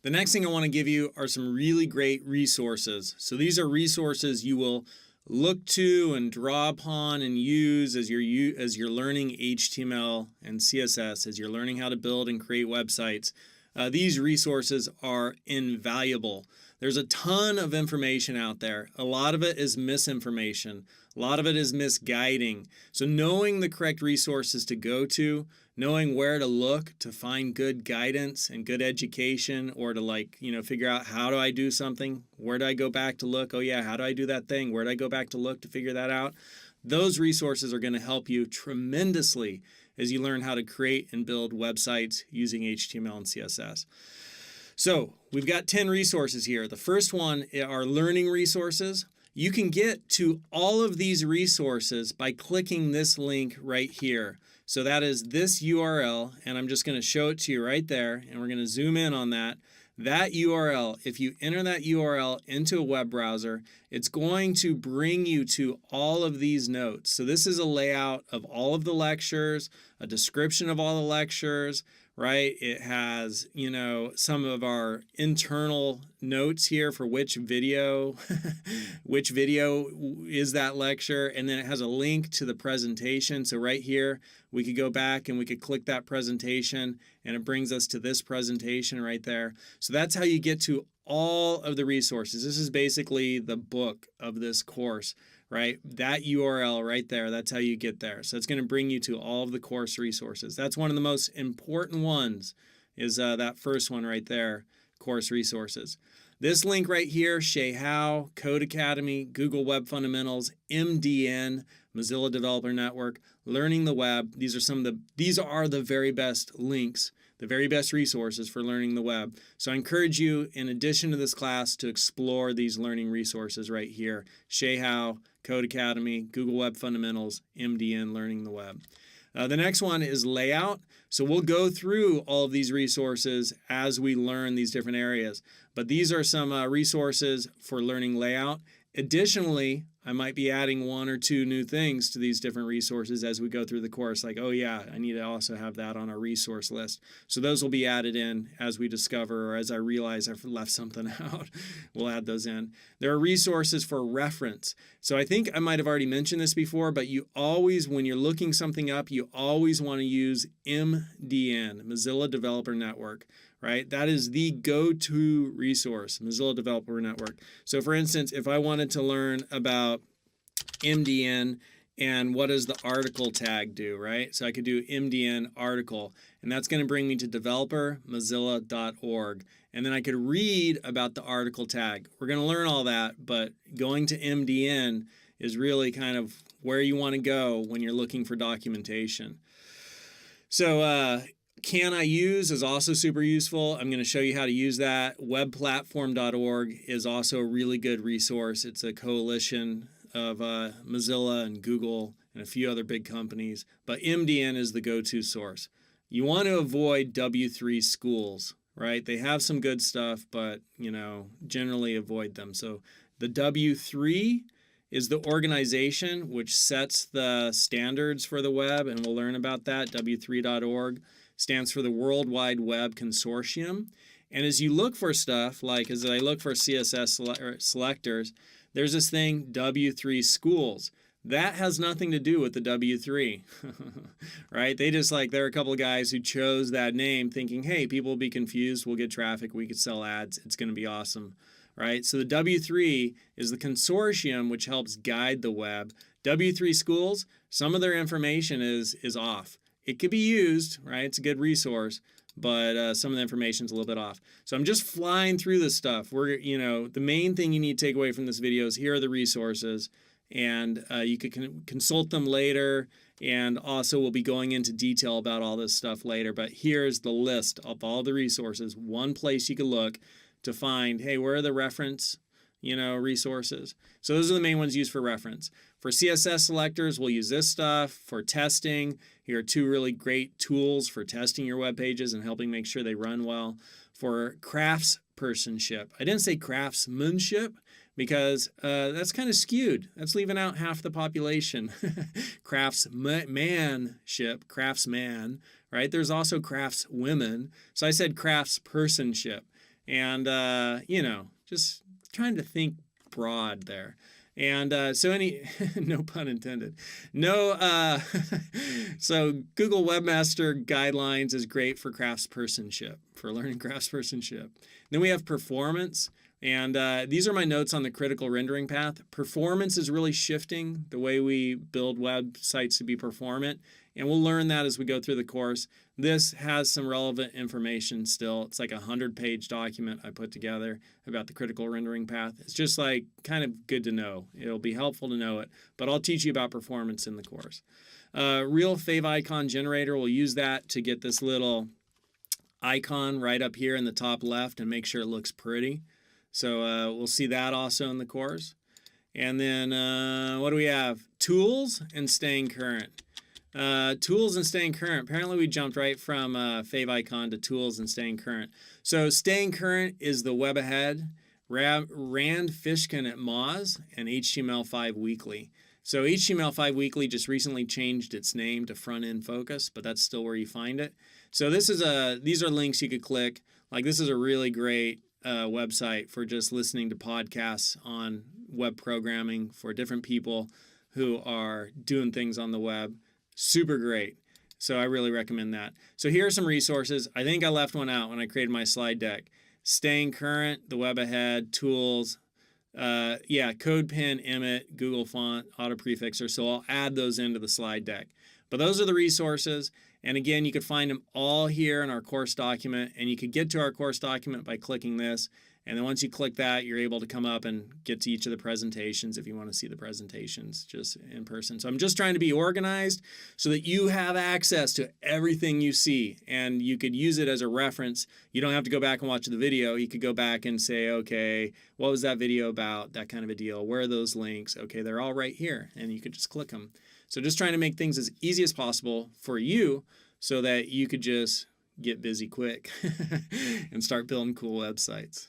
The next thing I want to give you are some really great resources. So these are resources you will look to and draw upon and use as you're learning HTML and CSS, as you're learning how to build and create websites. These resources are invaluable. There's a ton of information out there. A lot of it is misinformation. A lot of it is misguiding. So knowing the correct resources to go to, knowing where to look to find good guidance and good education, or to figure out how do I do something? Where do I go back to look? Oh yeah, how do I do that thing? Where do I go back to look to figure that out? Those resources are going to help you tremendously as you learn how to create and build websites using HTML and CSS. So we've got 10 resources here. The first one are learning resources. You can get to all of these resources by clicking this link right here. So that is this URL, and I'm just going to show it to you right there, and we're going to zoom in on that. That URL, if you enter that URL into a web browser, it's going to bring you to all of these notes. So this is a layout of all of the lectures, a description of all the lectures, right? It has, some of our internal notes here for which video, which video is that lecture, and then it has a link to the presentation. So right here, we could go back and we could click that presentation, and it brings us to this presentation right there. So that's how you get to all of the resources. This is basically the book of this course, right? That URL right there, that's how you get there. So it's going to bring you to all of the course resources. That's one of the most important ones, is that first one right there, course resources. This link right here, Shay Howe, Code Academy, Google Web Fundamentals, MDN, Mozilla Developer Network, Learning the Web. These are the very best links, the very best resources for learning the web. So I encourage you, in addition to this class, to explore these learning resources right here. Shay Howe, Code Academy, Google Web Fundamentals, MDN, Learning the Web. The next one is layout. So we'll go through all of these resources as we learn these different areas. But these are some resources for learning layout. Additionally, I might be adding one or two new things to these different resources as we go through the course. Like, oh yeah, I need to also have that on our resource list. So those will be added in as we discover, or as I realize I've left something out. We'll add those in. There are resources for reference. So I think I might have already mentioned this before, but you always, when you're looking something up, you always want to use MDN, Mozilla Developer Network. Right? That is the go-to resource, Mozilla Developer Network. So for instance, if I wanted to learn about MDN and what does the article tag do, right? So I could do MDN article, and that's going to bring me to developer.mozilla.org. And then I could read about the article tag. We're going to learn all that, but going to MDN is really kind of where you want to go when you're looking for documentation. So, Can I Use is also super useful. I'm going to show you how to use that. Webplatform.org is also a really good resource. It's a coalition of Mozilla and Google and a few other big companies. But MDN is the go-to source. You want to avoid W3 schools, right? They have some good stuff, but generally avoid them. So the W3 is the organization which sets the standards for the web, and we'll learn about that. W3.org stands for the World Wide Web Consortium. And as you look for stuff, like as I look for CSS selectors, there's this thing, W3 schools. That has nothing to do with the W3, right? There are a couple of guys who chose that name thinking, hey, people will be confused, we'll get traffic, we could sell ads, it's going to be awesome, right? So the W3 is the consortium which helps guide the web. W3 schools, some of their information is off. It could be used, right? It's a good resource, but some of the information is a little bit off. So I'm just flying through this stuff. The main thing you need to take away from this video is here are the resources, and you could consult them later, and also we'll be going into detail about all this stuff later. But here's the list of all the resources. One place you could look to find, hey, where are the reference resources? So those are the main ones used for reference. For CSS selectors, we'll use this stuff. For testing, here are two really great tools for testing your web pages and helping make sure they run well. For craftspersonship, I didn't say craftsmanship because that's kind of skewed. That's leaving out half the population. Craftsmanship, craftsman, right? There's also craftswomen. So I said craftspersonship. and just trying to think broad there. And no pun intended. No, so Google Webmaster Guidelines is great for craftspersonship, for learning craftspersonship. Then we have performance. And these are my notes on the critical rendering path. Performance is really shifting the way we build websites to be performant. And we'll learn that as we go through the course. This has some relevant information still. It's like a 100-page document I put together about the critical rendering path. It's just like kind of good to know. It'll be helpful to know it, but I'll teach you about performance in the course. Real favicon generator, we'll use that to get this little icon right up here in the top left and make sure it looks pretty. So we'll see that also in the course. And then what do we have? Tools and staying current. Tools and staying current. Apparently we jumped right from favicon to tools and staying current. So staying current is the web ahead, Rand Fishkin at Moz, and HTML5 Weekly. So HTML5 Weekly just recently changed its name to Front End Focus, but that's still where you find it. So these are links you could click. Like this is a really great website for just listening to podcasts on web programming for different people who are doing things on the web. Super great. So I really recommend that. So here are some resources. I think I left one out when I created my slide deck. Staying current, the web ahead, tools, CodePen, Emmet, Google Font, Auto Prefixer. So I'll add those into the slide deck. But those are the resources. And again, you could find them all here in our course document. And you could get to our course document by clicking this. And then once you click that, you're able to come up and get to each of the presentations if you want to see the presentations just in person. So I'm just trying to be organized so that you have access to everything you see. And you could use it as a reference. You don't have to go back and watch the video. You could go back and say, okay, what was that video about? That kind of a deal. Where are those links? Okay, they're all right here. And you could just click them. So just trying to make things as easy as possible for you so that you could just get busy quick and start building cool websites.